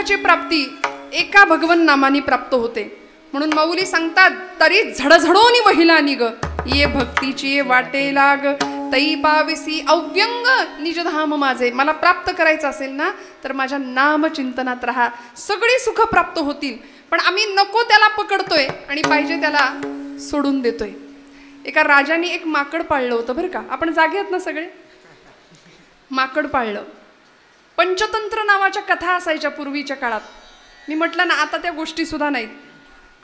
सुखाची प्राप्ती एका भगवन नामाने प्राप्त होते. म्हणून माऊली सांगतात, तरी झडझडोनी महिला निग ये भक्तीची वाटे लाग, तई पाविसी अव्यंग निजधाम माझे. मला प्राप्त करायचं असेल ना तर माझ्या नामचिंतनात राहा, सगळी सुख प्राप्त होतील. पण आम्ही नको त्याला पकडतोय आणि पाहिजे त्याला सोडून देतोय. एका राजाने एक माकड पाळलं होतं बरं का. आपण जागे आहेत ना सगळे. माकड पाळलं. पंचतंत्र नावाच्या कथा असायच्या पूर्वीच्या काळात. मी म्हटलं ना आता त्या गोष्टी सुद्धा नाहीत.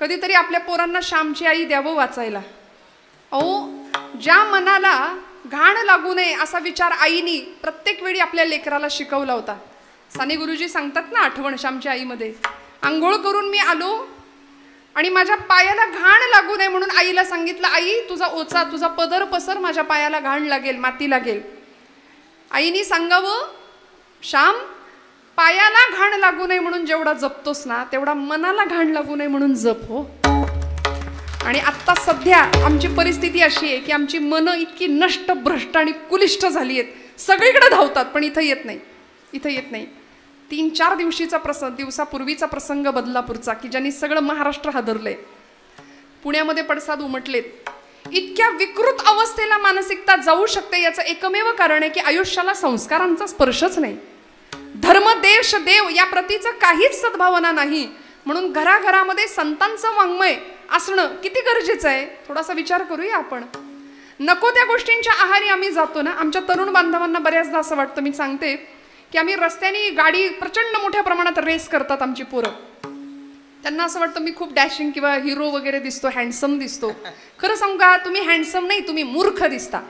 कधीतरी आपल्या पोरांना श्यामची आई द्यावं वाचायला. अहो, ज्या मनाला घाण लागू नये असा विचार आईनी प्रत्येक वेळी आपल्या लेकराला शिकवला होता. साने गुरुजी सांगतात ना आठवण श्यामच्या आईमध्ये, आंघोळ करून मी आलो आणि माझ्या पायाला घाण लागू नये म्हणून आईला सांगितलं, आई तुझा ओचा, तुझा पदर पसर, माझ्या पायाला घाण लागेल, माती लागेल. आईनी सांगावं, श्याम पायाला घाण लागू नये म्हणून जेवढा जपतोस ना तेवढा मनाला घाण लागू नये म्हणून जप हो. आणि आत्ता सध्या आमची परिस्थिती अशी आहे की आमची मनं इतकी नष्ट, भ्रष्ट आणि कुलिष्ठ झाली आहेत. सगळीकडे धावतात पण इथं येत नाही, इथं येत नाही. 3-4 दिवसापूर्वीचा प्रसंग बदलापूरचा की ज्यांनी सगळं महाराष्ट्र हादरलंय. पुण्यामध्ये पडसाद उमटलेत. इतक्या विकृत अवस्थेला मानसिकता जाऊ शकते याचं एकमेव कारण आहे की आयुष्याला संस्कारांचा स्पर्शच नाही. धर्म देश देव या प्रतीचं काहीच सद्भावना नाही. म्हणून घराघरामध्ये संतांचं वाङ्मय असणं किती गरजेचं आहे थोडासा विचार करूया आपण. नको त्या गोष्टींच्या आहारी आम्ही जातो ना. आमच्या तरुण बांधवांना बऱ्याचदा असं वाटतं, मी सांगते की आम्ही रस्त्याने गाडी प्रचंड मोठ्या प्रमाणात रेस करतात आमची पोरं. त्यांना असं वाटतं मी खूप डॅशिंग किंवा हिरो वगैरे दिसतो, हँडसम दिसतो. खरं सांगू का, तुम्ही हँडसम नाही, तुम्ही मूर्ख दिसता.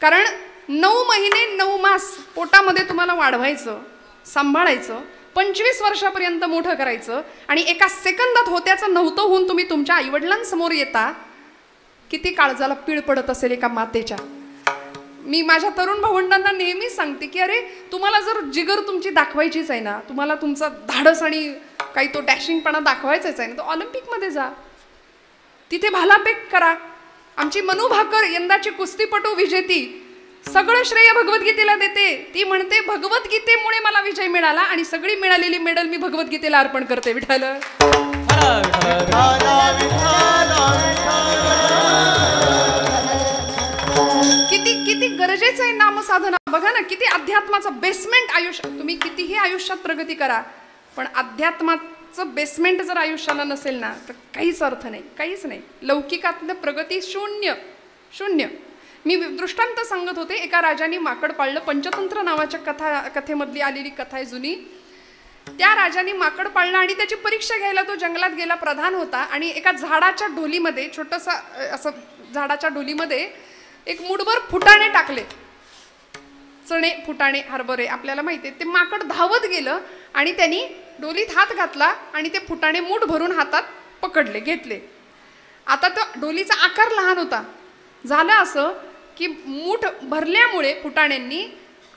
कारण 9 महिने 9 मास पोटामध्ये तुम्हाला वाढवायचं, सांभाळायचं, 25 वर्षापर्यंत मोठं करायचं आणि एका सेकंदात होत्याचं नव्हतं होऊन तुम्ही तुमच्या आईवडिलांसमोर येता. किती काळजाला पीळ पडत असेल एका मातेच्या. मी माझ्या तरुण भावंडांना नेहमीच सांगते की अरे तुम्हाला जर जिगर तुमची दाखवायचीच आहे ना, तुम्हाला तुमचा धाडस आणि काही तो डॅशिंगपणा दाखवायचाच आहे ना, तर ऑलिम्पिकमध्ये जा, तिथे भालाफेक करा. आमची मनू भाकर यंदाची कुस्तीपटू विजेती सगळं श्रेय भगवद्गीतेला देते. ती म्हणते भगवद्गीतेमुळे मला विजय मिळाला आणि सगळी मिळालेली मेडल मी भगवद्गीतेला अर्पण करते. विठ्ठल किती किती गरजेचं आहे नामसाधना. बघा ना, किती अध्यात्माचं बेसमेंट आयुष्य. तुम्ही कितीही आयुष्यात प्रगती करा पण अध्यात्माचं बेसमेंट जर आयुष्याला नसेल ना तर काहीच अर्थ नाही, काहीच नाही. लौकिकातलं प्रगती शून्य शून्य. मी दृष्टांत सांगत होते. एका राजाने माकड पाळलं. पंचतंत्र नावाच्या कथेमधली आलेली कथा आहे जुनी. त्या राजाने माकड पाळलं आणि त्याची परीक्षा घ्यायला तो जंगलात गेला. प्रधान होता आणि एका झाडाच्या ढोलीमध्ये, छोटंसं असं झाडाच्या ढोलीमध्ये एक मुठभर फुटाणे टाकले. चणे, फुटाणे, हरभरे आपल्याला माहिती आहे. ते माकड धावत गेलं आणि त्यांनी डोलीत हात घातला आणि ते फुटाणे मूठ भरून हातात पकडले, घेतले. आता तो डोलीचा आकार लहान होता. झालं असं की मूठ भरल्यामुळे फुटाण्यांनी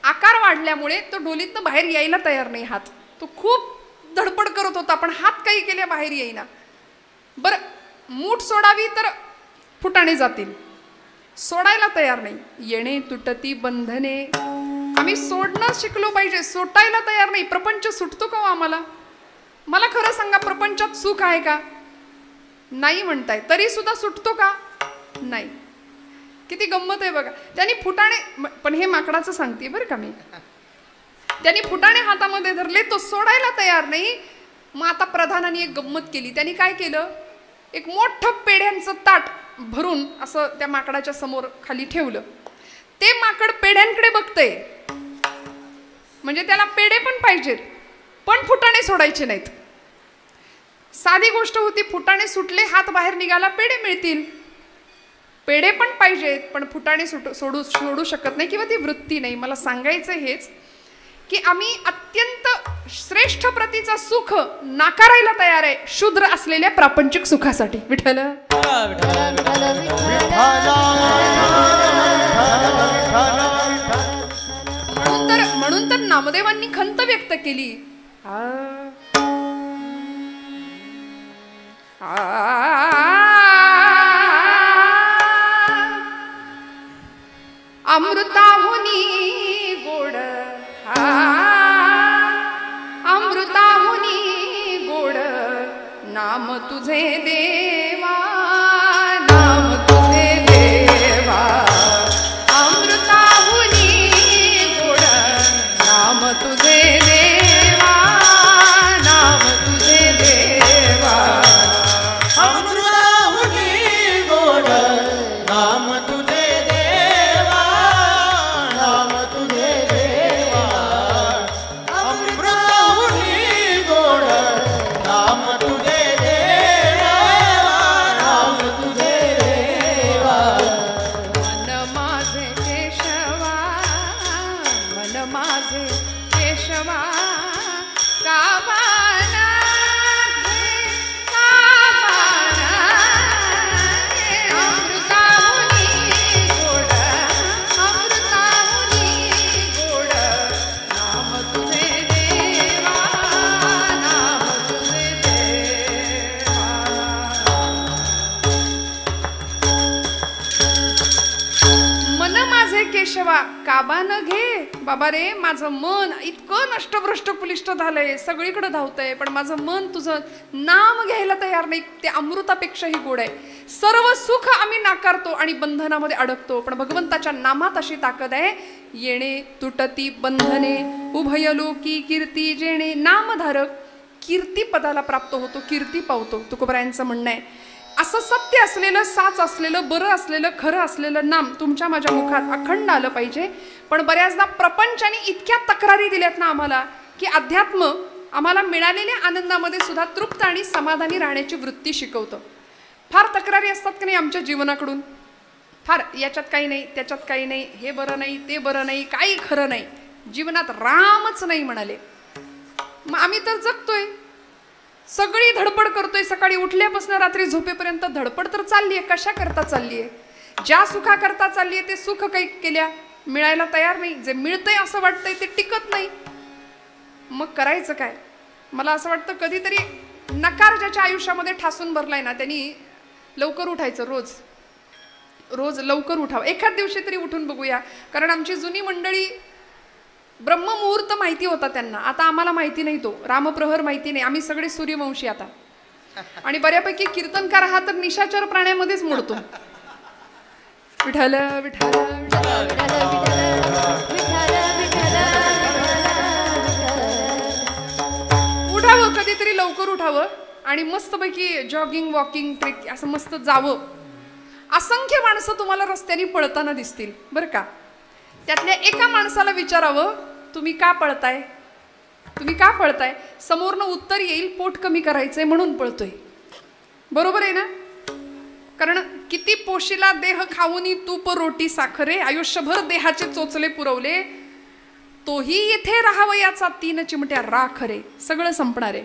आकार वाढल्यामुळे तो डोलीतनं बाहेर यायला तयार नाही हात. तो खूप धडपड करत होता पण हात काही केल्या बाहेर येईना. बरं, मूठ सोडावी तर फुटाणे जातील, सोडायला तयार नाही. येणे तुटती बंधने. आम्ही सोडणं शिकलो पाहिजे, सोटायला तयार नाही. प्रपंच सुटतो का हो आम्हाला? मला खरं सांगा, प्रपंचात सुख आहे का? नाही म्हणताय. तरी सुद्धा सुटतो का? नाही. किती गंमत आहे बघा. त्यांनी फुटाणे, पण हे माकडाचं सांगते बरं का मी, त्यांनी फुटाणे हातामध्ये धरले, तो सोडायला तयार नाही. मग आता प्रधानाने एक गंमत केली. त्यांनी काय केलं, एक मोठं पेढ्यांचं ताट भरून असं त्या माकडाच्या समोर खाली ठेवलं. ते माकड पेढ्यांकडे बघतंय, म्हणजे त्याला पेढे पण पाहिजेत पण फुटाणे सोडायचे नाहीत. साधी गोष्ट होती. फुटाणे सुटले, हात बाहेर निघाला, पेढे मिळतील. पेढे पण पाहिजेत पण फुटाणे सोडू शकत नाही किंवा ती वृत्ती नाही. मला सांगायचं हेच की आम्ही अत्यंत श्रेष्ठ प्रतीचा सुख नाकारायला तयार आहे शूद्र असलेल्या प्रापंचिक सुखासाठी. विठ्ठल म्हणून तर नामदेवांनी खंत व्यक्त केली. अमृताहुनी गोड नाम तुझे देवा, नाम तुझे देवा, अमृताहुनी गोड नाम तुझे देवा, नाम तुझे देवा, अमृताहुनी गोड नाम तुझे देवा, नाम तुझे देवा, अमृताहुनी गोड नाम तुझे देवा, नाम तुझे देवा. मन माझे केशवा, मन माझे केशवा, काबाना घे, काबाना घे, अमृताहुनी गोड, अमृताहुनी गोड नाम तुझे देवा, नाम तुझे देवा. मन माझे केशवा काबा न घे. बाबा रे, माझं मन इतकं नष्टभ्रष्ट पुलिष्ट झालंय, सगळीकडे धावतंय, पण माझं मन तुझं नाम घ्यायला तयार नाही. ते अमृतापेक्षाही गोड आहे. सर्व सुख आम्ही नाकारतो आणि बंधनामध्ये अडकतो, पण भगवंताच्या नामात अशी ताकद आहे. येणे तुटती बंधने, उभयलोकी कीर्ती जेणे. नामधारक कीर्ती पदाला प्राप्त होतो, कीर्ती पावतो. तुकोबरायांचं म्हणणं आहे. असं सत्य असलेलं, साच असलेलं, बरं असलेलं, खरं असलेलं नाम तुमच्या माझ्या मुखात अखंड आलं पाहिजे. पण बऱ्याचदा प्रपंचाने इतक्या तक्रारी दिल्यात ना आम्हाला, की अध्यात्म आम्हाला मिळालेल्या आनंदामध्ये सुद्धा तृप्त आणि समाधानी राहण्याची वृत्ती शिकवतं. फार तक्रारी असतात की नाही आमच्या जीवनाकडून, फार याच्यात काही नाही, त्याच्यात काही नाही, हे बरं नाही, ते बरं नाही, काही खरं नाही, जीवनात रामच नाही म्हणाले. मग आम्ही तर जगतोय, सगळी धडपड करतोय, सकाळी उठल्यापासून रात्री झोपेपर्यंत धडपड तर चालली आहे. कशा करता चालली आहे? ज्या सुखा करता चालली आहे ते सुख काही केल्या मिळायला तयार नाही. जे मिळतंय असं वाटतंय ते टिकत नाही. मग करायचं काय? मला असं वाटतं कधीतरी नकार ज्याच्या आयुष्यामध्ये ठासून भरलाय ना, त्यांनी लवकर उठायचं. रोज रोज लवकर उठावं. एखाद दिवशी तरी उठून बघूया. कारण आमची जुनी मंडळी ब्रह्ममुहूर्त माहिती होता त्यांना, आता आम्हाला माहिती नाही. तो रामप्रहर माहिती नाही. आम्ही सगळे सूर्यवंशी आता, आणि बऱ्यापैकी कीर्तनकार हा तर निशाचर प्राण्यामध्येच मोडतो. विठ्ठल विठ्ठल उठावं, कधीतरी लवकर उठावं आणि मस्तपैकी जॉगिंग, वॉकिंग, ट्रेक असं मस्त जावं. असंख्य माणसं तुम्हाला रस्त्याने पळताना दिसतील बरं का. त्यातल्या एका माणसाला विचारावं, तुम्ही का पळताय? तुम्ही का पळताय? समोरनं उत्तर येईल, पोट कमी करायचंय म्हणून पळतोय. बरोबर आहे ना? कारण किती पोशीला देह खाऊनी तूप रोटी साखरे, आयुष्यभर देहाचे चोचले पुरवले, तोही येथे राहावयाचा 3 चिमट्या राख रे. सगळं संपणार आहे.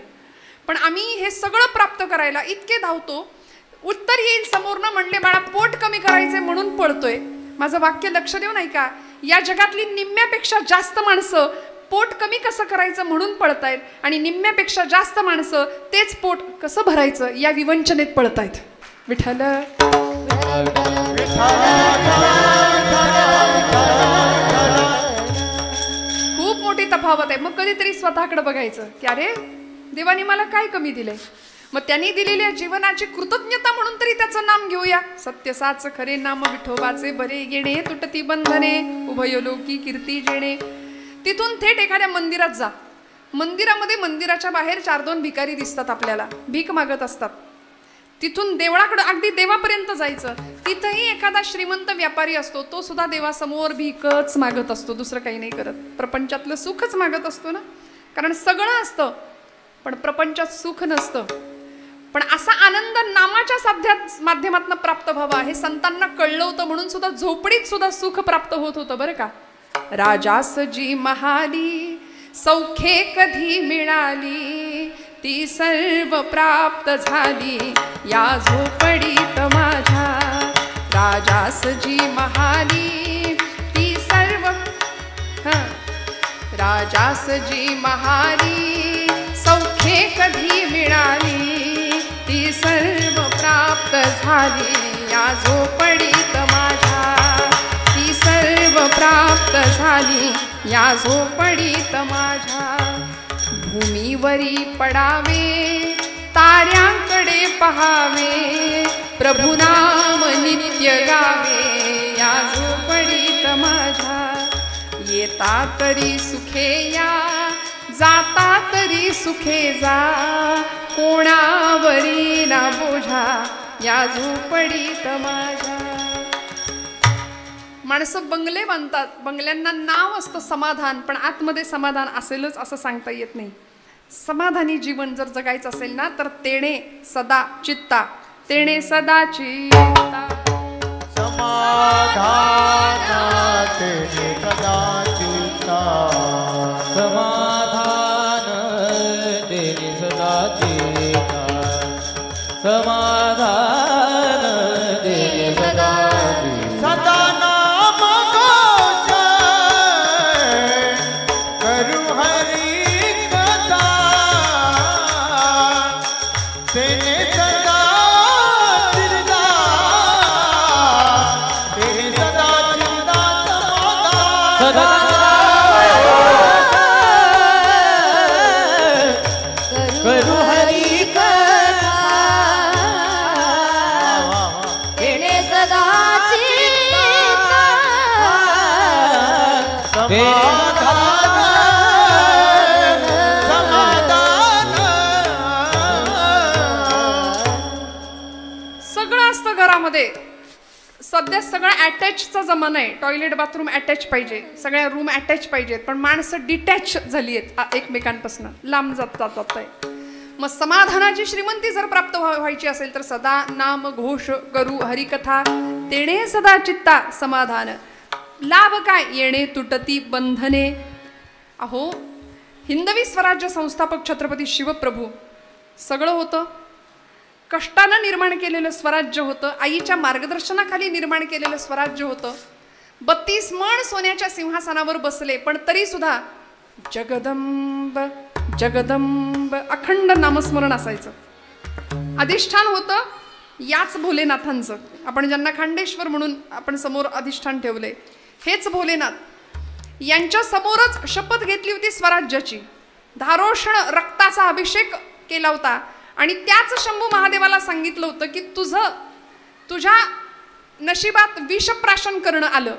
पण आम्ही हे सगळं प्राप्त करायला इतके धावतो, उत्तर येईल समोरनं म्हणले बाळा पोट कमी करायचंय म्हणून पळतोय. माझं वाक्य लक्ष देऊ नाही का? या जगातली निम्म्यापेक्षा जास्त माणसं पोट कमी कसं करायचं म्हणून पळतायत, आणि निम्म्यापेक्षा जास्त माणसं तेच पोट कसं भरायचं या विवंचनेत पळतायत. विठ्ठल खूप मोठी तफावत आहे. मग कधीतरी स्वतःकडे बघायचं की अरे देवाने मला काय कमी दिलंय. मग त्यांनी दिलेल्या जीवनाची कृतज्ञता म्हणून तरी त्याचं नाम घेऊया. सत्य साच खरे नाम विठोबाचे बरे येणे तुटती बंधने उभयलोकी कीर्ती जेणे. तिथून थेट एखाद्या मंदिरात जा. मंदिरामध्ये मंदिराच्या बाहेर 4-2 भिकारी दिसतात आपल्याला, भीक मागत असतात. तिथून देवळाकडे अगदी देवापर्यंत जायचं. तिथंही एखादा श्रीमंत व्यापारी असतो, तो सुद्धा देवासमोर भीकच मागत असतो, दुसरं काही नाही करत. प्रपंचातलं सुखच मागत असतो ना, कारण सगळं असतं पण प्रपंचात सुख नसतं. पण असा आनंद नामाच्या साध्यात माध्यमातून प्राप्त व्हावा हे संतांना कळलं होतं, म्हणून सुद्धा झोपडीत सुद्धा सुख प्राप्त होत होतं बरं का. राजास जी महाली सौख्ये कधी मिळाली, ती सर्व प्राप्त झाली या झोपडीत माझ्या. राजास जी महाली ती सर्व राजास जी महाली सौख्ये कधी मिळाली, ती सर्व प्राप्त झाली या झोपडीत माझ्या. ती सर्व प्राप्त झाली या झोपडीत माझ्या. भूमीवरी पडावे ताऱ्यांकडे त्याकडे पहावे, प्रभु नाम नित्य गावे या झोपडीत माझ्या. येता तरी सुखे या, जाता तरी सुखे जा, कोणावरी ना बोझा या झोपडीत माझ्या. माणसं बंगले बांधतात, बंगल्यांना नाव असतं समाधान, पण आतमध्ये समाधान असेलच असं सांगता येत नाही. समाधानी जीवन जर जगायचं असेल ना तर तेणे सदा चित्ता, तेणे सदा चित्ता. समाधान तेणे सदा चित्ता, समाधान तेणे सदा चित्ता, समाधान तेणे सदा चित्ता. सदा नाम घोष करू हरी कथा, तेने सदा चिंता, तेने सदा चिंता समाधान. करू हरी कथा, तेणे सदा चित्ता, समाधान समाधान. सगळं असतं घरामध्ये. सध्या सगळं अटॅचचा जमाना आहे. टॉयलेट बाथरूम अटॅच पाहिजे, सगळ्या रूम अटॅच पाहिजेत, पण माणसं डिटॅच झाली आहेत एकमेकांपासून, लांब जात आहे. मग समाधानाची श्रीमंती जर प्राप्त व्हायची असेल तर सदा नाम घोष करू हरिकथा, तेणे सदा चित्ता समाधान. लाभ काय? येणे तुटती बंधने. अहो, हिंदवी स्वराज्य संस्थापक छत्रपती शिवप्रभू सगळं होतं. कष्टानं निर्माण केलेलं स्वराज्य होतं, आईच्या मार्गदर्शनाखाली निर्माण केलेलं स्वराज्य होतं. 32 मण सोन्याच्या सिंहासनावर बसले, पण तरी सुद्धा जगदंब जगदंब अखंड नामस्मरण असायचं. अधिष्ठान होतं याच भोलेनाथांचं. आपण ज्यांना खांडेश्वर म्हणून आपण समोर अधिष्ठान ठेवले, हेच भोलेनाथ. यांच्या समोरच शपथ घेतली होती स्वराज्याची. धारोषण रक्ताचा अभिषेक केला होता आणि त्याच शंभू महादेवाला सांगितलं होतं की तुझ्या नशिबात विष प्राशन करणं आलं.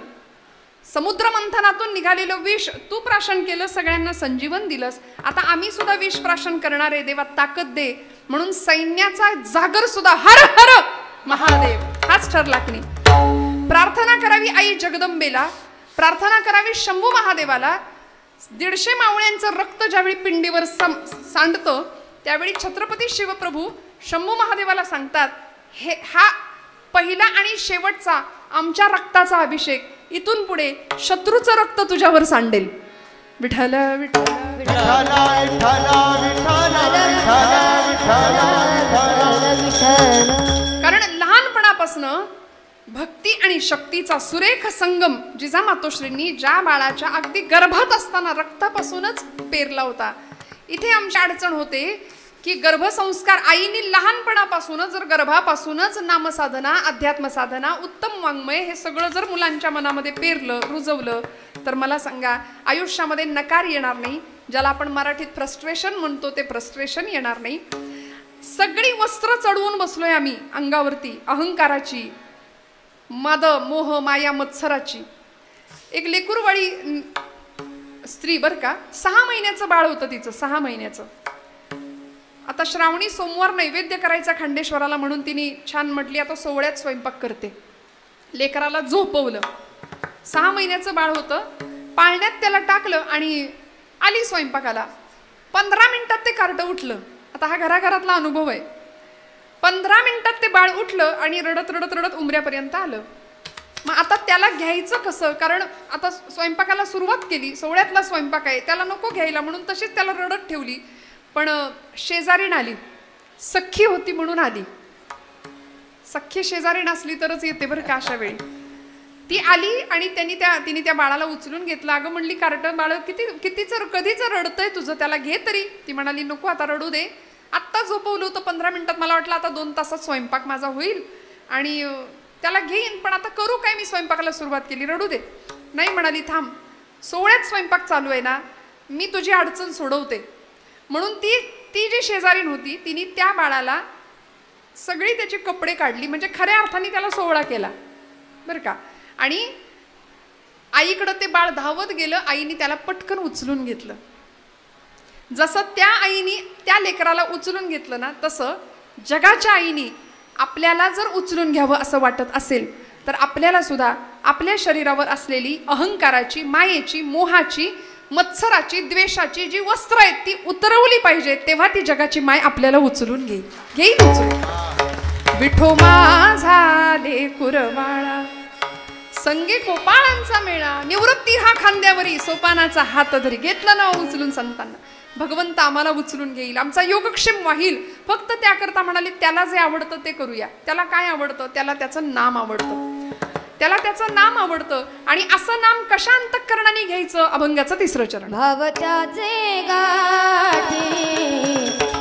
समुद्र मंथनातून निघालेलं विष तू प्राशन केलं, सगळ्यांना संजीवन दिलंस. आता आम्ही सुद्धा विष प्राशन करणार आहे, देवा ताकद दे. म्हणून सैन्याचा जागर सुद्धा हर हर महादेव हाच ठरला की नाही. प्रार्थना करावी आई जगदंबेला, प्रार्थना करावी शंभू महादेवाला. 150 मावळ्यांचं रक्त ज्यावेळी पिंडीवर सांडतं त्यावेळी छत्रपती शिवप्रभू शंभू महादेवाला सांगतात, हा पहिला आणि शेवटचा आमच्या रक्ताचा अभिषेक. इथून पुढे शत्रूचं रक्त तुझ्यावर सांडेल. विठ्ठल विठ्ठल विठ्ठल विठ्ठल विठ्ठल. कारण लहानपणापासून भक्ती आणि शक्तीचा सुरेख संगम जिजामातोश्रींनी ज्या बाळाच्या अगदी गर्भात असताना रक्तापासूनच पेरला होता. इथे आमची अडचण होते की गर्भसंस्कार आईने लहानपणापासूनच, जर गर्भापासूनच नामसाधना, अध्यात्मसाधना, उत्तम वाङ्मय हे सगळं जर मुलांच्या मनामध्ये पेरलं, रुजवलं तर मला सांगा आयुष्यामध्ये नकार येणार नाही. ज्याला आपण मराठीत फ्रस्ट्रेशन म्हणतो ते फ्रस्ट्रेशन येणार नाही. सगळी वस्त्र चढवून बसलोय आम्ही अंगावरती, अहंकाराची, मद मोह माया मत्सराची. एक लेकूरवाळी स्त्री बरं का, 6 महिन्याचं बाळ होतं तिचं, 6 महिन्याचं. आता श्रावणी सोमवार नैवेद्य करायचा खांडेश्वराला म्हणून तिने छान म्हटली आता सोवळ्यात स्वयंपाक करते. लेकराला झोपवलं, 6 महिन्याचं बाळ होतं, पाळण्यात त्याला टाकलं आणि आली स्वयंपाकाला. 15 मिनिटात ते कार्टं उठलं. आता हा घराघरातला अनुभव आहे. 15 मिनिटात ते बाळ उठलं आणि रडत रडत रडत उंबऱ्यापर्यंत आलं. मग आता त्याला घ्यायचं कसं? कारण आता स्वयंपाकाला सुरुवात केली, सोवळ्यातला स्वयंपाक आहे, त्याला नको घ्यायला म्हणून तशीच त्याला रडत ठेवली. पण शेजारीण आली, सख्खी होती म्हणून आली. सख्खी शेजारीण असली तरच येते बरं का अशा वेळी. ती आली आणि तिने त्या बाळाला उचलून घेतलं. अगं म्हणली कार्ट बाळ कधीच रडतंय तुझं, त्याला घे तरी. ती म्हणाली नको आता रडू दे, आत्ता झोपवलं होतं 15 मिनिटात, मला वाटलं आता 2 तासात स्वयंपाक माझा होईल आणि त्याला घेईन, पण आता करू काय, मी स्वयंपाकाला सुरुवात केली, रडू दे. नाही म्हणाली थांब, सोवळ्यात स्वयंपाक चालू आहे ना, मी तुझी अडचण सोडवते. म्हणून ती जी शेजारीण होती तिने त्या बाळाला सगळी त्याची कपडे काढली, म्हणजे खऱ्या अर्थाने त्याला सोहळा केला बरं का. आणि आईकडं ते बाळ धावत गेलं, आईने त्याला पटकन उचलून घेतलं. जसं त्या आईने त्या लेकराला उचलून घेतलं ना, तसं जगाच्या आईने आपल्याला जर उचलून घ्यावं असं वाटत असेल तर आपल्याला सुद्धा आपल्या शरीरावर असलेली अहंकाराची, मायेची, मोहाची, मत्सराची, द्वेषाची जी वस्त्र आहेत ती उतरवली पाहिजे. तेव्हा ती जगाची माय आपल्याला उचलून घेईल उचलून. विठो माझा लेकुरवाळा संगे गोपाळांचा मेळा, निवृत्ती हा खांद्यावरी सोपानाचा हात धरी. घेतलं ना उचलून संतांना. भगवंत आम्हाला उचलून घेईल, आमचा योगक्षेम वाहील. फक्त त्याकरता म्हणाले त्याला जे आवडतं ते करूया. त्याला काय आवडतं? त्याला त्याचं नाम आवडतं, त्याला त्याचं नाम आवडतं. आणि असं नाम कशा अंतःकरणाने घ्यायचं? अभंगाचं 3रं चरण. भाव त्याचे गाठी,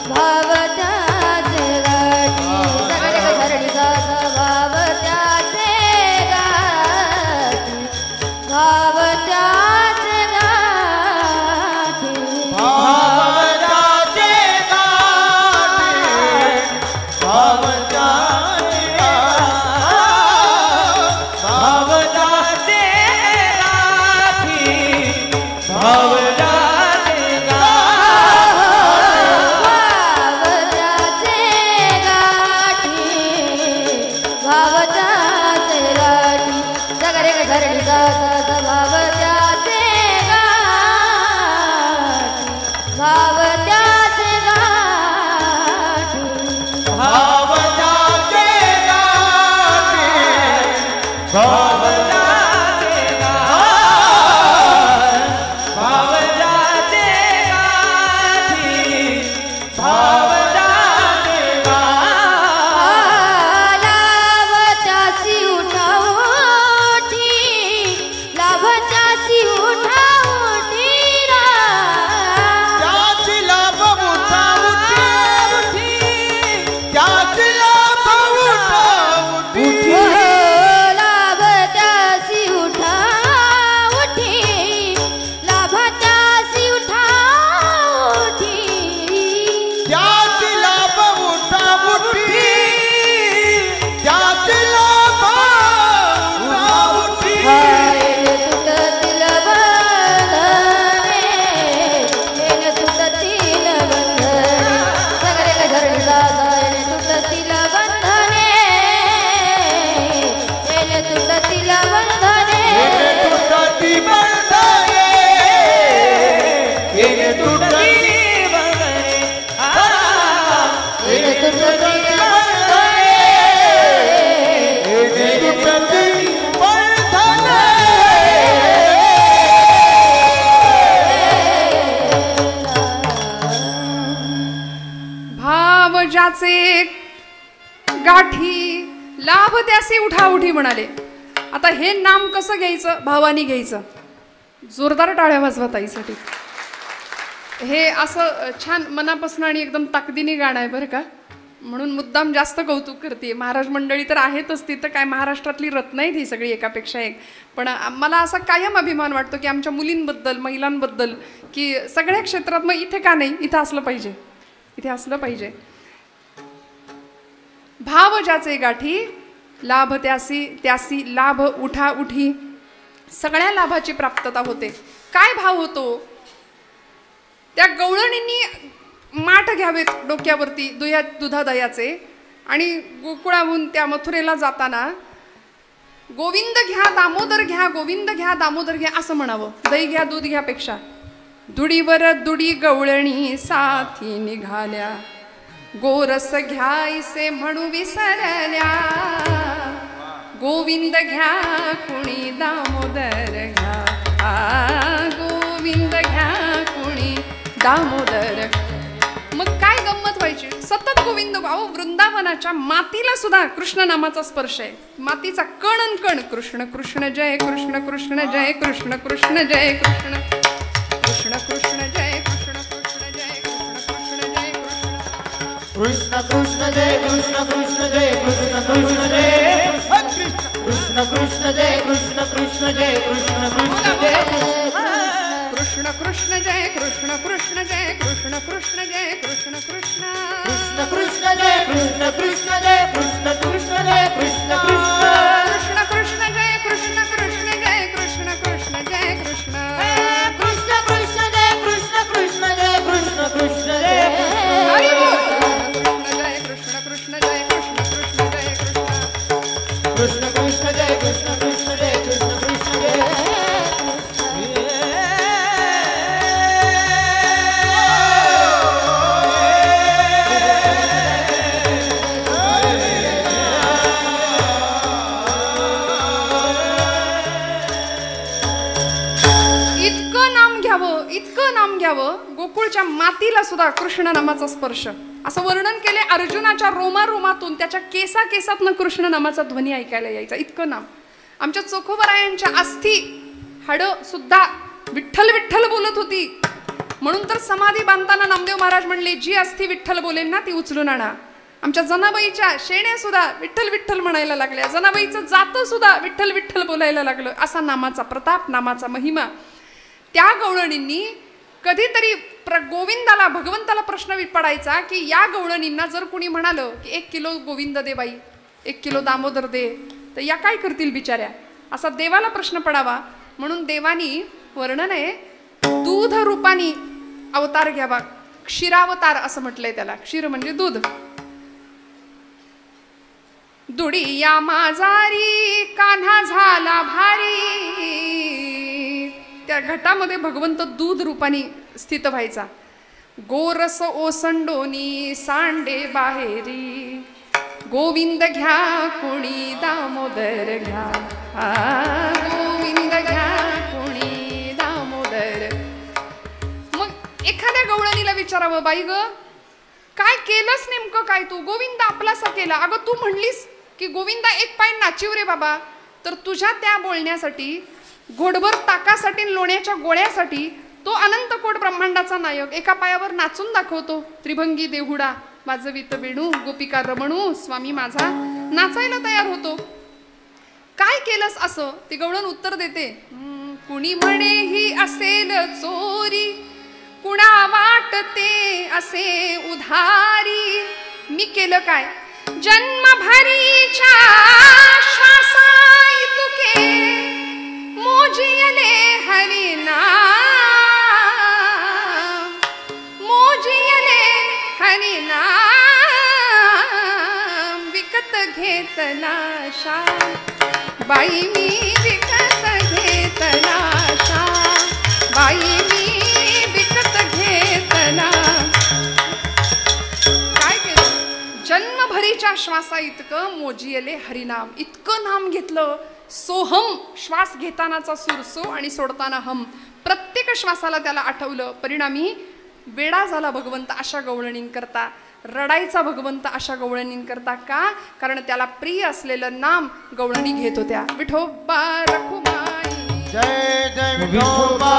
भाव त्याचे गाठी, सगळे धरणी गाथा. भाव त्याचे गाठी, भाव त्याचे गाठी, भावनाचे गाठी, भावनाचे ज्याचे गाठी लाभ त्यासे उठाउठी म्हणाले. आता हे नाम कसं घ्यायचं? भावानी घ्यायचं. जोरदार टाळ्या वाजवा ताईसाठी. हे असं छान मनापासून आणि एकदम ताकदीने गाणं आहे बरं का. म्हणून मुद्दाम जास्त कौतुक करते. महाराज मंडळी तर आहेतच, तिथं काय महाराष्ट्रातली रत्न आहेत ही सगळी एकापेक्षा एक. पण मला असा कायम अभिमान वाटतो की आमच्या मुलींबद्दल, महिलांबद्दल, की सगळ्या क्षेत्रात. मग इथे का नाही? इथं असलं पाहिजे, इथे असलं पाहिजे. भाव ज्याचे गाठी लाभ त्यासी, त्यासी लाभ उठा उठी. सगळ्या लाभाची प्राप्तता होते. काय भाव होतो? त्या गवळणींनी माठ घ्यावेत डोक्यावरती दुधादयाचे आणि गोकुळाहून त्या मथुरेला जाताना गोविंद घ्या दामोदर घ्या, गोविंद घ्या दामोदर घ्या असं म्हणावं. दही घ्या दूध घ्यापेक्षा. दुडीवर दुडी गवळणी साथी निघाल्या, गोरस घ्यायसे म्हणू विसरल्या. गोविंद घ्या कुणी दामोदर घ्या, गोविंद घ्या कुणी दामोदर. मग काय गंमत व्हायची? सतत गोविंद. अहो वृंदावनाच्या मातीला सुद्धा कृष्ण नामाचा स्पर्श आहे. मातीचा कण अन कण कृष्ण कृष्ण जय कृष्ण कृष्ण जय कृष्ण कृष्ण जय कृष्ण कृष्ण कृष्ण जय कृष्ण कृष्ण जय कृष्ण कृष्ण जय कृष्ण कृष्ण जय कृष्ण कृष्ण जय कृष्ण कृष्ण जय कृष्ण कृष्ण जय कृष्ण कृष्ण जय कृष्ण कृष्ण जय कृष्ण कृष्ण जय कृष्ण कृष्ण जय कृष्ण कृष्ण जय कृष्ण कृष्ण कृष्ण कृष्ण जय कृष्ण कृष्ण जय कृष्ण कृष्ण जय कृष्ण कृष्ण कृष्ण कृष्ण जय कृष्ण कृष्ण जय कृष्ण कृष्ण जय कृष्ण कृष्ण कृष्ण जय कृष्ण कृष्ण जय कृष्ण कृष्ण जय हरी बोल कृष्ण कृष्ण जय कृष्ण कृष्ण जय कृष्ण कृष्ण जय कृष्ण कृष्ण कृष्ण जय कृष्ण कृष्ण जय कृष्ण कृष्ण जय इतकं नाम घ्यावं गोकुळच्या मातीला सुद्धा कृष्ण नामाचा स्पर्श असं वर्णन केले अर्जुनाच्या रोमारोमातून त्याच्या केसातनं कृष्ण नामाचा ध्वनी ऐकायला यायचा इतकं नाम आमच्या चोखोबरायांच्या अस्थी हाडं सुद्धा विठ्ठल विठ्ठल बोलत होती म्हणून तर समाधी बांधताना नामदेव महाराज म्हणले जी अस्थी विठ्ठल बोलेल ना ती उचलून आणा आमच्या जनाबाईच्या शेण्या सुद्धा विठ्ठल विठ्ठल म्हणायला लागल्या जनाबाईचं जातं सुद्धा विठ्ठल विठ्ठल बोलायला लागलं असा नामाचा प्रताप नामाचा महिमा त्या गवळणींनी कधीतरी गोविंदाला भगवंताला प्रश्न पडायचा की या गवळणींना जर कुणी म्हणालं की 1 किलो गोविंद दे बाई 1 किलो दामोदर दे तर या काय करतील बिचाऱ्या असा देवाला प्रश्न पडावा म्हणून देवानी वर्णन आहे दूध रूपानी अवतार घ्यावा क्षीरावतार असं म्हटलंय त्याला क्षीर म्हणजे दूध दुडी या माझारी कान्हा झाला भारी त्या घटामध्ये भगवंत दूध रूपाने स्थित व्हायचा गोरस ओसंडोनी सांडे बाहेरी गोविंद घ्या कोणी दामोदर घ्या गोविंद घ्या कोणी दामोदर मग एखाद्या गवळणीला विचारावं बाई ग काय केलंस नेमकं काय तू गोविंद आपलासा केला अगं तू म्हणलीस की गोविंदा एक पाय नाचिव रे बाबा तर तुझ्या त्या बोलण्यासाठी घोडभर ताकासाठी लोण्याच्या गोळ्यासाठी तो अनंत कोट ब्रह्मांडाचा नायक एका पायावर नाचून दाखवतो त्रिभंगी देहुडा वाजवित वेणू गोपिका रमणू स्वामी माझा नाचायला तयार होतो काय केलंस असं ती गवळण उत्तर देते कुणी म्हणे ही असेल चोरी कुणा वाटते असे उधारी मी केलं काय जन्मभरीच्या श्वासाई तुके मोजियले हरिनाम मोजियले हरिनाम विकत घेतला शा बाई मी विकत घेतला शा बाई मी विकत घेतला काय केलं जन्मभरीच्या श्वासा इतकं मोजियले हरिनाम इतकं नाम घेतलं सोहम श्वास घेतानाचा सूर सो आणि सोडताना हम प्रत्येक श्वासाला त्याला आठवलं परिणामी वेडा झाला भगवंत अशा गवळणींकरता रडायचा भगवंत अशा गवळणींकरता का कारण त्याला प्रिय असलेलं नाम गवळणी घेत होत्या विठोबा रखुमाई जय जय विठोबा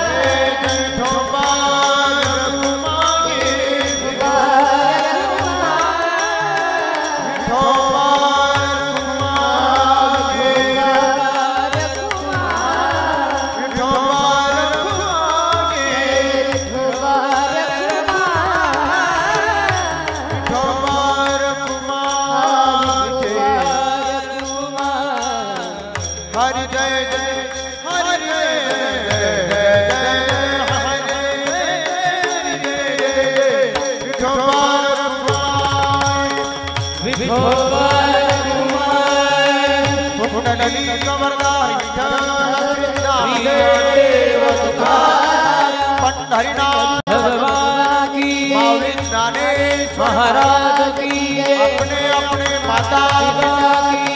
जय जय विठोबा महाराज की अपने अपने माता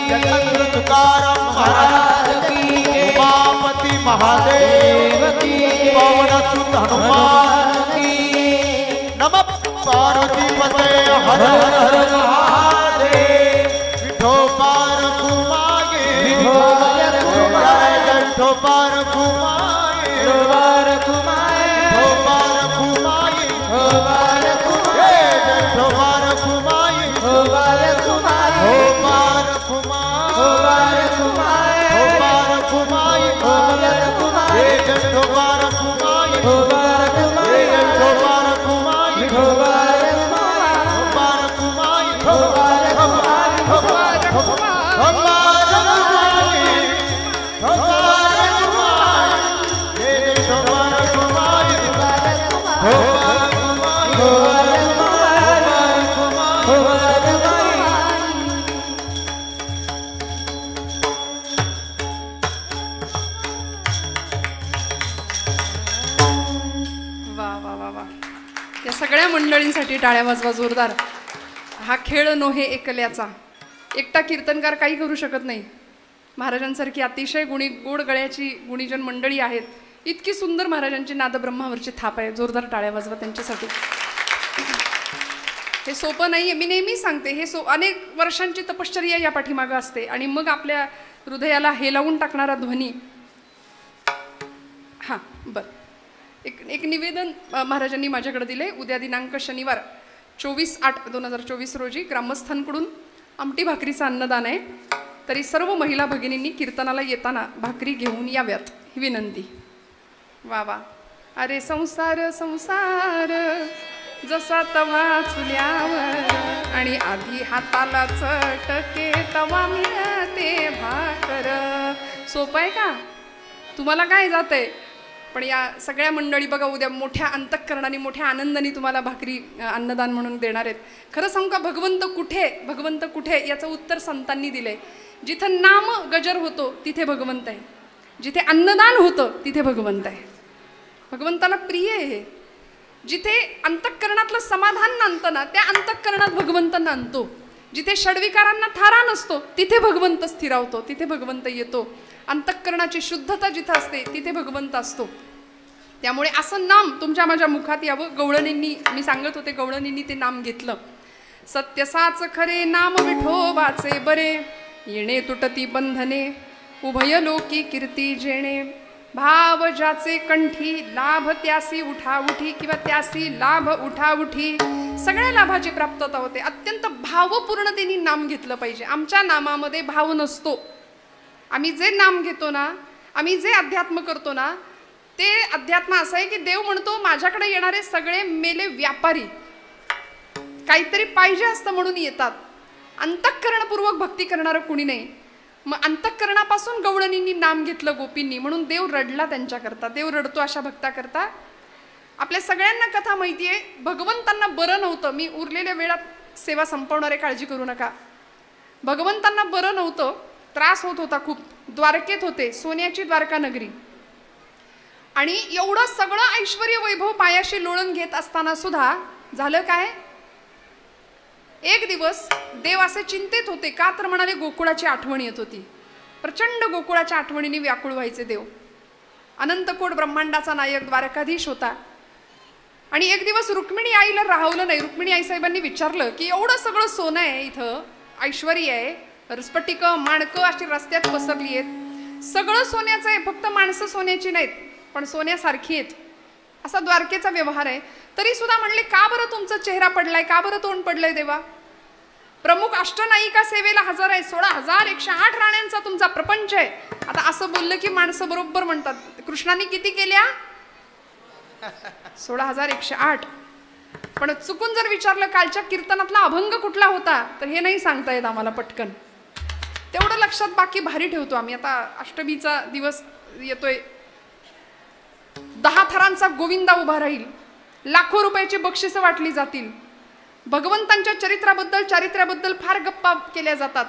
जगत तुकाराम महाराज की उमापति महादेव की पवन सुत हनुमान की नमः पार्वती पते हर हर महादेव विठोबा रखुमाई जय विठोबा रखुमाई Bye. वा वा वा वा, या सगळ्या मंडळींसाठी टाळ्या वाजवा जोरदार. हा खेळ नोहे एकल्याचा. एकटा कीर्तनकार काही करू शकत नाही. महाराजांसारखी अतिशय गोड गळ्याची गुणीजन मंडळी आहेत. इतकी सुंदर महाराजांची नादब्रह्मावरची थाप आहे. जोरदार टाळ्या वाजवा त्यांच्यासाठी. हे सोपं नाही आहे. मी नेहमी सांगते, हे अनेक वर्षांची तपश्चर्या या पाठीमागं असते आणि मग आपल्या हृदयाला हेलावून टाकणारा ध्वनी. हां बरं, एक निवेदन महाराजांनी माझ्याकडे दिले. उद्या दिनांक शनिवार 24/8/2024 रोजी ग्रामस्थांकडून आमटी भाकरीचं अन्नदान आहे. तरी सर्व महिला भगिनींनी कीर्तनाला येताना भाकरी घेऊन याव्यात ही विनंती. वा वा. अरे संसार संसार जसा तवा चुल्यावर आणि आधी हाताला चटके तवा मिळते भाकर. सोपं आहे का? तुम्हाला काय जातंय? पण या सगळ्या मंडळी बघा उद्या मोठ्या अंतःकरणाने मोठ्या आनंदाने तुम्हाला भाकरी अन्नदान म्हणून देणार आहेत. खरं सांगू का, भगवंत कुठे याचं उत्तर संतांनी दिलंय. जिथं नाम गजर होतो तिथे भगवंत आहे. जिथे अन्नदान होतं तिथे भगवंत आहे. भगवंताला प्रिय आहे हे. जिथे अंतःकरणातलं समाधान नांदतं ना त्या अंतःकरणात भगवंत नांदतो. जिथे षड्विकारांना थारा नसतो तिथे भगवंत स्थिरावतो, तिथे भगवंत येतो. अंतःकरणाची शुद्धता जिथं असते तिथे भगवंत असतो. त्यामुळे असं नाम तुमच्या माझ्या मुखात यावं. गवळणींनी, मी सांगत होते, गवळणींनी ते नाम घेतलं. सत्यसाच खरे नाम विठोबाचे बरे, येणे तुटती बंधने उभय लोकी कीर्ती जेणे. भाव ज्याचे कंठी लाभ त्यासी उठाउठी किंवा त्यासी लाभ उठाउठी. सगळ्या लाभाची प्राप्तता होते. अत्यंत भावपूर्णतेने नाम घेतलं पाहिजे. आमच्या नामामध्ये भाव नसतो. आम्ही जे नाम घेतो ना, आम्ही जे अध्यात्म करतो ना, ते अध्यात्म असं आहे की देव म्हणतो माझ्याकडे येणारे सगळे मेले व्यापारी काहीतरी पाहिजे असतं म्हणून येतात. अंतःकरणपूर्वक भक्ती करणारं कुणी नाही. मग अंतःकरणापासून गवळणींनी नाम घेतलं गोपींनी, म्हणून देव रडला त्यांच्याकरता. देव रडतो अशा भक्ताकरता. आपल्या सगळ्यांना कथा माहिती आहे. भगवंतांना बरं नव्हतं. मी उरलेल्या वेळात सेवा संपवणारे काळजी करू नका. भगवंतांना बरं नव्हतं, त्रास होत होता खूप. द्वारकेत होते, सोन्याची द्वारका नगरी. आणि एवढं सगळं ऐश्वर्य वैभव पायाशी लोळण घेत असताना सुद्धा झालं काय, एक दिवस देव असे चिंतेत होते. का तर म्हणाले गोकुळाची आठवण येत होती. प्रचंड गोकुळाच्या आठवणीने व्याकुळ व्हायचे देव. अनंतकोट ब्रह्मांडाचा नायक द्वारकाधीश होता. आणि एक दिवस रुक्मिणी आईला राहवलं नाही. रुक्मिणी आईसाहेबांनी विचारलं की एवढं सगळं सोनं आहे, इथं ऐश्वर्य आहे, स्फटिकं माणकं अशी रस्त्यात पसरली आहेत, सगळं सोन्याचं आहे, फक्त माणसं सोन्याची नाहीत पण सोन्यासारखी आहेत, असा द्वारकेचा व्यवहार आहे. तरी सुद्धा म्हणले का बरं तुमचा चेहरा पडलाय, का बरं तोंड पडलंय देवा? प्रमुख अष्टनायिका सेवेला हजर आहे. 16,108 राण्यांचा तुमचा प्रपंच आहे. आता असं बोललं की माणसं बरोबर म्हणतात कृष्णाने किती केल्या? 16,108. पण चुकून जर विचारलं कालच्या कीर्तनातला अभंग कुठला होता तर हे नाही सांगता येत आम्हाला पटकन. तेवढं लक्षात बाकी भारी ठेवतो आम्ही. आता अष्टमीचा दिवस येतोय. 10 थरांचा गोविंदा उभा राहील. लाखो रुपयाची बक्षिसं वाटली जातील. भगवंतांच्या चारित्र्याबद्दल फार गप्पा केल्या जातात.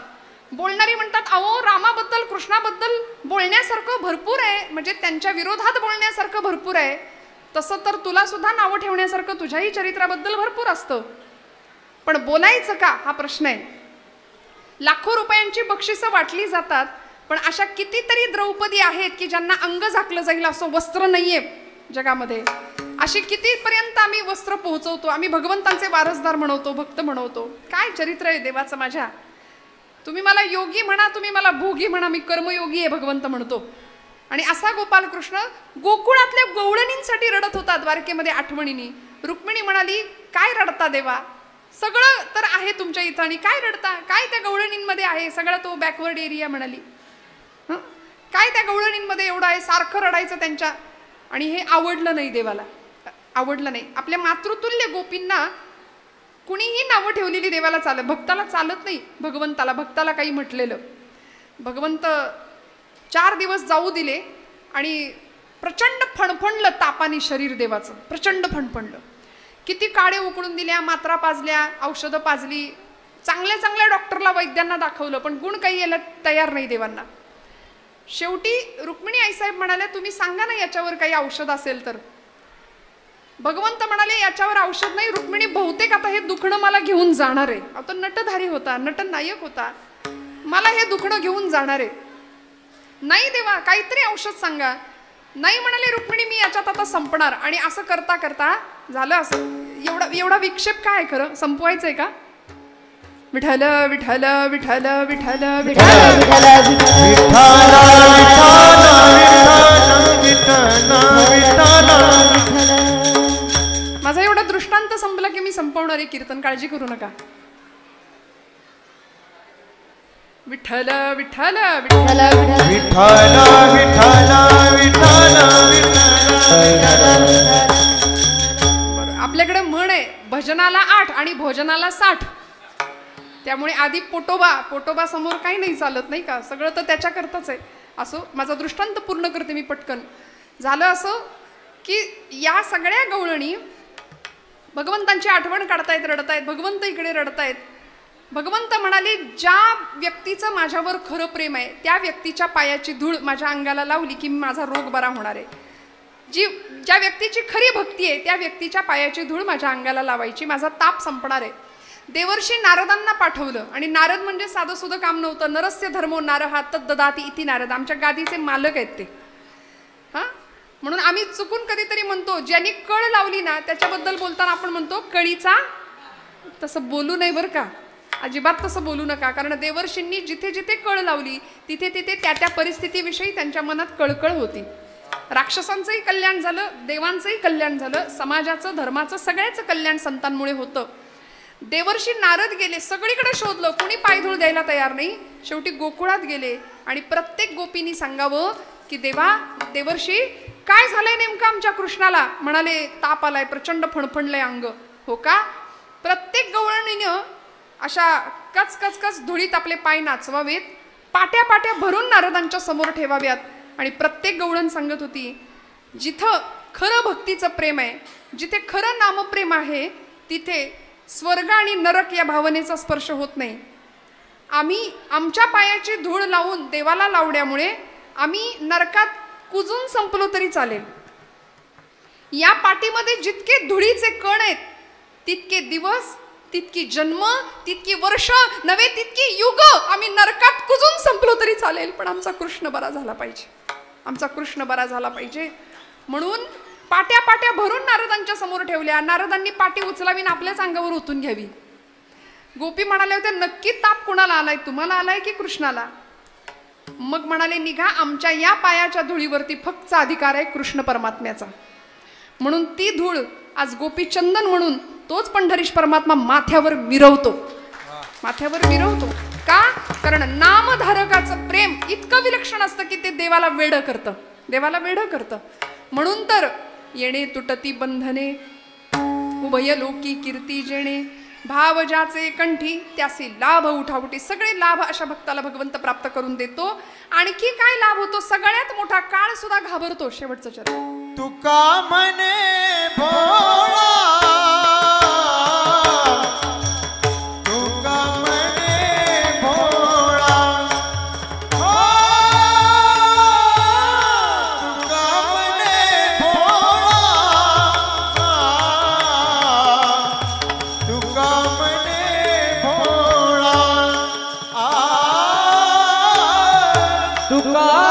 बोलणारी म्हणतात अहो रामाबद्दल कृष्णाबद्दल बोलण्यासारखं भरपूर आहे, म्हणजे त्यांच्या विरोधात बोलण्यासारखं भरपूर आहे. तसं तर तुला सुद्धा नावं ठेवण्यासारखं तुझ्याही चरित्राबद्दल भरपूर असतं. पण बोलायचं का हा प्रश्न आहे. लाखो रुपयांची बक्षिसं वाटली जातात. पण अशा कितीतरी द्रौपदी आहेत की ज्यांना अंग झाकलं जाईल असं वस्त्र नाहीये जगामध्ये. अशी कितीपर्यंत आम्ही वस्त्र पोहोचवतो. आम्ही भगवंतांचे वारसदार म्हणवतो, भक्त म्हणवतो. काय चरित्र आहे देवाचं माझ्या. तुम्ही मला योगी म्हणा, तुम्ही मला भोगी म्हणा, मी कर्मयोगी आहे भगवंत म्हणतो. आणि असा गोपालकृष्ण गोकुळातल्या गवळणींसाठी रडत होता द्वारकेमध्ये आठवणीने. रुक्मिणी म्हणाली काय रडता देवा, सगळं तर आहे तुमच्या इथं आणि काय रडता, काय त्या गवळणींमध्ये आहे, सगळा तो बॅकवर्ड एरिया म्हणाली. काय त्या गवळणींमध्ये एवढं आहे, सारखं रडायचं त्यांच्या. आणि हे आवडलं नाही देवाला, आवडलं नाही. आपल्या मातृतुल्य गोपींना कुणीही नावं ठेवलेली देवाला चालत, भक्ताला चालत नाही. भक्ताला काही म्हटलेलं भगवंत 4 दिवस जाऊ दिले आणि प्रचंड फणफणलं तापानी शरीर देवाचं, प्रचंड फणफणलं. किती काळे उकळून दिल्या, मात्रा पाजल्या, औषधं पाजली, चांगल्या चांगल्या डॉक्टरला वैद्यांना दाखवलं, पण गुण काही यायला तयार नाही देवांना. शेवटी रुक्मिणी आईसाहेब म्हणाल्या, तुम्ही सांगा ना याच्यावर काही औषध असेल तर. भगवंत म्हणाले, याच्यावर औषध नाही रुक्मिणी, बहुतेक आता हे दुखणं मला घेऊन जाणार आहे. आता नटधारी होता, नटनायक होता, मला हे दुखणं घेऊन जाणार आहे. नाही देवा, काहीतरी औषध सांगा. नाही म्हणाले रुक्मिणी, मी याच्यात आता संपणार. आणि असं करता करता झालं असं, एवढा विक्षेप काय खरं, संपवायचंय का? विठ्ठल विठ्ठल विठ्ठल विठ्ठल विठ्ठल माझा एवढा दृष्टांत संपला की मी संपवणारे कीर्तन, काळजी करू नका. विठ्ठल विठ्ठल विठ्ठल आपल्याकडे म्हण आहे, भजनाला 8 आणि भोजनाला 60. त्यामुळे आधी पोटोबा समोर काही नाही चालत, नाही का, सगळं तर त्याच्याकरताच आहे. असो, माझा दृष्टांत पूर्ण करते मी पटकन. झालं असं की या सगळ्या गवळणी भगवंतांची आठवण काढतायत, रडतायत. भगवंत इकडे रडतायत. भगवंत म्हणाले, ज्या व्यक्तीचं माझ्यावर खरं प्रेम आहे त्या व्यक्तीच्या पायाची धूळ माझ्या अंगाला लावली की माझा रोग बरा होणार आहे. ज्या व्यक्तीची खरी भक्ती आहे त्या व्यक्तीच्या पायाची धूळ माझ्या अंगाला लावायची, माझा ताप संपणार आहे. देवर्षी नारदांना पाठवलं. आणि नारद म्हणजे साधं सुधं काम नव्हतं. नरस्य धर्मो नारहा तद्ददाती इति नारद, आमच्या गादीचे मालक आहेत ते. हां, म्हणून आम्ही चुकून कधीतरी म्हणतो, ज्यांनी कळ लावली ना त्याच्याबद्दल बोलताना आपण म्हणतो कळीचा. तसं बोलू नये बरं का, अजिबात तसं बोलू नका. कारण देवर्षींनी जिथे जिथे कळ लावली तिथे तिथे त्या त्या परिस्थितीविषयी त्यांच्या मनात कळकळ होती. राक्षसांचंही कल्याण झालं, देवांचंही कल्याण झालं, समाजाचं, धर्माचं, सगळ्याचं कल्याण संतांमुळे होतं. देवर्षी नारद गेले, सगळीकडे शोधलं, कोणी पायधूळ द्यायला तयार नाही. शेवटी गोकुळात गेले आणि प्रत्येक गोपींनी सांगावं की देवर्षी काय झालंय नेमकं आमच्या कृष्णाला. म्हणाले, ताप आलाय, प्रचंड फणफणलंय अंग. हो का? प्रत्येक गवळणीनं अशा कच कच कच धुळीत आपले पाय नाचवावेत, पाट्या पाट्या भरून नारदांच्या समोर ठेवाव्यात. आणि प्रत्येक गवळण सांगत होती, जिथं खरं भक्तीचं प्रेम आहे, जिथे खरं नामप्रेम आहे, तिथे स्वर्ग आणि नरक या भावनेचा स्पर्श होत नाही. आम्ही आमच्या पायाची धूळ लावून देवाला लावण्यामुळे आम्ही नरकात कुजून संपलो तरी चालेल. या पाठीमध्ये जितके धुळीचे कण आहेत तितके दिवस, तितकी जन्म, तितकी वर्ष नव्हे तितकी युग आम्ही नरकात कुजून संपलो तरी चालेल, पण आमचा कृष्ण बरा झाला पाहिजे, आमचा कृष्ण बरा झाला पाहिजे. म्हणून पाट्या पाट्या भरून नारदांच्या समोर ठेवल्या. नारदांनी पाटी उचलावी आणि आपल्याच अंगावर ओतून घ्यावी. गोपी म्हणाले होते, नक्की ताप कुणाला आलाय, तुम्हाला आलाय की कृष्णाला? मग म्हणाले, निघा, आमच्या या पायाच्या धुळीवरती फक्त अधिकार आहे कृष्ण परमात्म्याचा. म्हणून ती धूळ आज गोपी चंदन म्हणून तोच पंढरीश परमात्मा माथ्यावर मिरवतो, माथ्यावर मिरवतो. का? कारण नामधारकाचं प्रेम इतकं विलक्षण असतं की ते देवाला वेडं करतं, देवाला वेडं करतं. म्हणून तर येणे तुटती बंधने, उभय लोकी कीर्ती जेणे, भाव ज्याचे कंठी त्याचे लाभ उठाउटी. सगळे लाभ अशा भक्ताला भगवंत प्राप्त करून देतो. आणखी काय लाभ होतो? सगळ्यात मोठा काळ सुद्धा घाबरतो. शेवटचं चरण, तुका मने भोळा, तुका मने भोळा, हो, तुका मने भोळा, तुका मने भोळा, तुका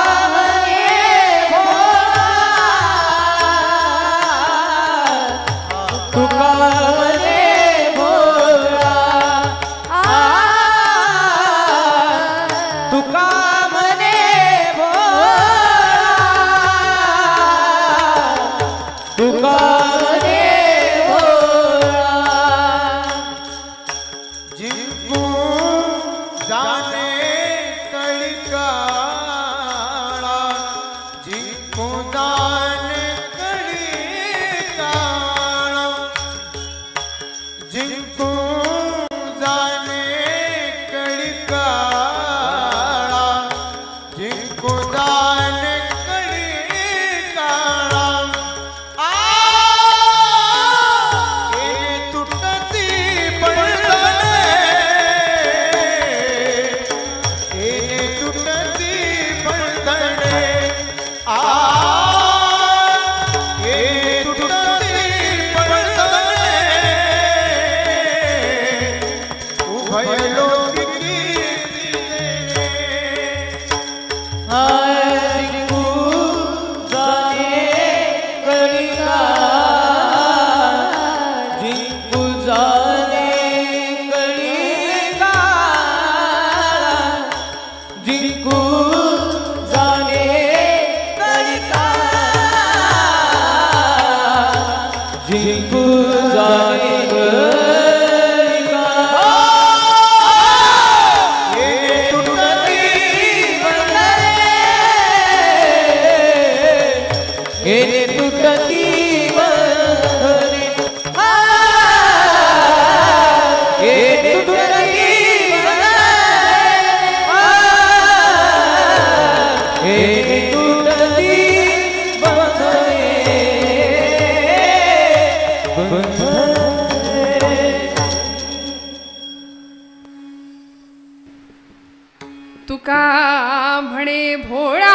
तुका म्हणे भोळा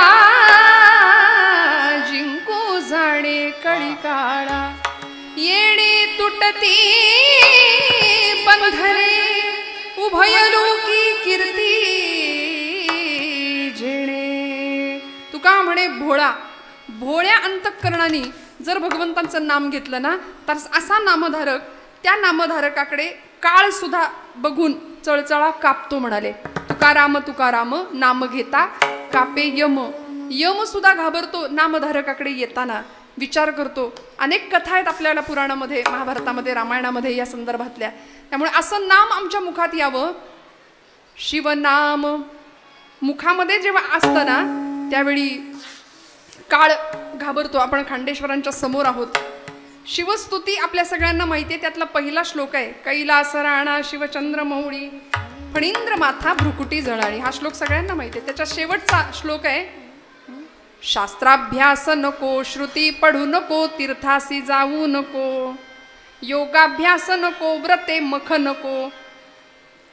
जिंकू जाणे कळी काळा येणे तुटती बंधने उभयलोकी कीर्ती जेणे. तुका म्हणे भोळा, भोळ्या अंतःकरणाने जर भगवंतांचं नाम घेतलं ना तर असा नामधारक त्या नामधारकाकडे काळ सुद्धा बघून चळचळा कापतो म्हणाले. तुकाराम तुकाराम नाम घेता कापे यम. यम सुद्धा घाबरतो नामधारकाकडे येताना, विचार करतो. अनेक कथा आहेत आपल्याला पुराणामध्ये, महाभारतामध्ये, रामायणामध्ये या संदर्भातल्या. त्यामुळे असं नाम आमच्या मुखात यावं. शिवनाम मुखामध्ये जेव्हा असतं ना त्यावेळी काळ घाबरतो. आपण खांडेश्वरांच्या समोर आहोत. शिवस्तुती आपल्या सगळ्यांना माहिती आहे. त्यातला पहिला श्लोक आहे, कैलास राणा शिवचंद्र मौळी फणींद्र माथा भ्रुकुटी जळाळी. हा श्लोक सगळ्यांना माहिती आहे. त्याच्या शेवटचा श्लोक आहे, शास्त्राभ्यास नको, श्रुती पढू नको, तीर्थासी जाऊ नको, योगाभ्यास नको, व्रते मख नको,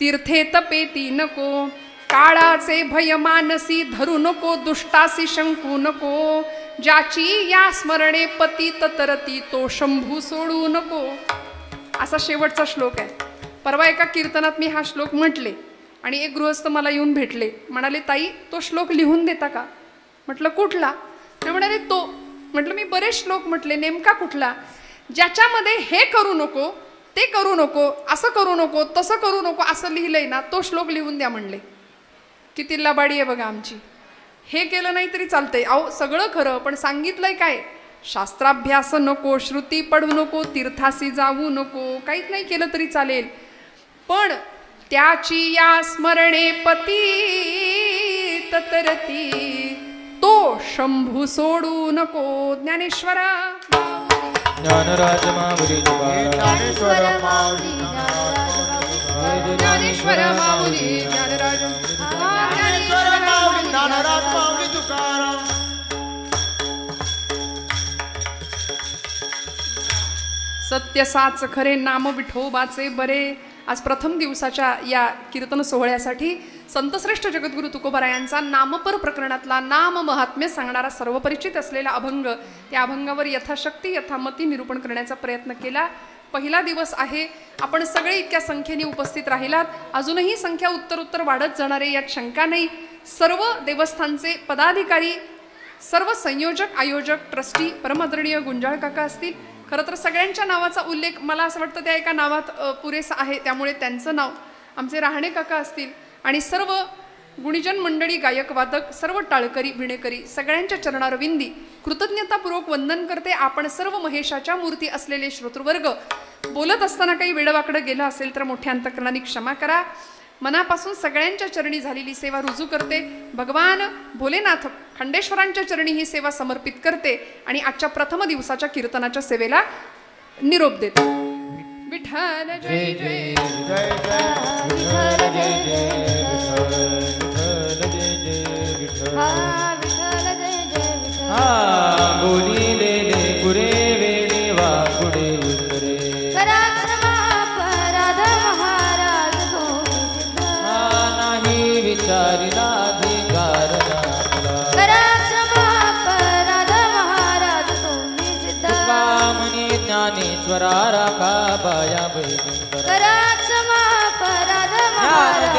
तीर्थे तपेती नको, काळाचे भय मानसी धरू नको, दुष्टासी शंकू नको, ज्याची या स्मरणे पतित तरती तो शंभू सोडू नको. असा शेवटचा श्लोक आहे. परवा एका कीर्तनात मी हा श्लोक म्हटले आणि एक गृहस्थ मला येऊन भेटले. म्हणाले, ताई तो श्लोक लिहून देता का? म्हटलं कुठला? ते म्हणाले तो. म्हटलं मी बरेच श्लोक म्हटले, नेमका कुठला? ज्याच्यामध्ये हे करू नको, ते करू नको, असं करू नको, तसं करू नको असं लिहिलंय ना तो श्लोक लिहून द्या म्हणले. किती लबाडी आहे बघा आमची. हे केलं नाही तरी चालतंय. अहो सगळं खरं, पण सांगितलंय काय? शास्त्राभ्यास नको, श्रुती पढू नको, तीर्थासी जाऊ नको. काहीच नाही केलं तरी चालेल, पण त्याची या स्मरणे पतित तरती तो शंभू सोडू नको. ज्ञानेश्वर ज्ञानराज माऊली ज्ञानेश्वर माऊली ज्ञानेश्वर माऊली ज्ञानराज ज्ञानेश्वर माऊली ज्ञानराज माऊली तुकाराम. सत्य साच खरे नाम विठोबाचे बरे. आज प्रथम दिवसाच्या या कीर्तन सोहळ्यासाठी संतश्रेष्ठ जगद्गुरु तुकोबारायांचा नामपर प्रकरणातला नाम महात्म्य सांगणारा सर्वपरिचित असलेला अभंग, त्या अभंगावर यथाशक्ती यथामती निरूपण करण्याचा प्रयत्न केला. पहिला दिवस आहे. आपण सगळे इतक्या संख्येने उपस्थित राहिलात. अजूनही संख्या उत्तरोत्तर वाढत जाणार आहे यात शंका नाही. सर्व देवस्थानचे पदाधिकारी, सर्व संयोजक, आयोजक, ट्रस्टी, परमादरणीय गुंजाळ काका असतील. खरं तर सगळ्यांच्या नावाचा उल्लेख मला असं वाटतं त्या एका नावात पुरेसा आहे, त्यामुळे त्यांचं नाव. आमचे राहणे काका असतील आणि सर्व गुणीजन मंडळी, गायक वादक, सर्व टाळकरी विणेकरी सगळ्यांच्या चरणारविंदी कृतज्ञतापूर्वक वंदन करते. आपण सर्व महेशाच्या मूर्ती असलेले श्रोतृवर्ग, बोलत असताना काही वेडवाकडं गेलं असेल तर मोठ्या अंतकरणाने क्षमा करा. मनापासून सगळ्यांच्या चरणी झालेली सेवा रुजू करते. भगवान भोलेनाथ खंडेश्वरांच्या चरणी ही सेवा समर्पित करते आणि आजच्या प्रथम दिवसाच्या कीर्तनाच्या सेवेला निरोप देते. विठ्ठल जय जय विठ्ठल जय जय हा विठ्ठल जय जय विठ्ठल. बोलिलेले गुरे वेळे वाकुडे उतरे. कराक्षमापराध महाराज तुम्ही सिद्ध. नाही विचारिला अधिकार आपला. कराक्षमापराध महाराज तुम्ही सिद्ध. तुकामणी ज्ञानेश्वरा राखा बाया बैकुंठरा. कराक्षमापराध महाराज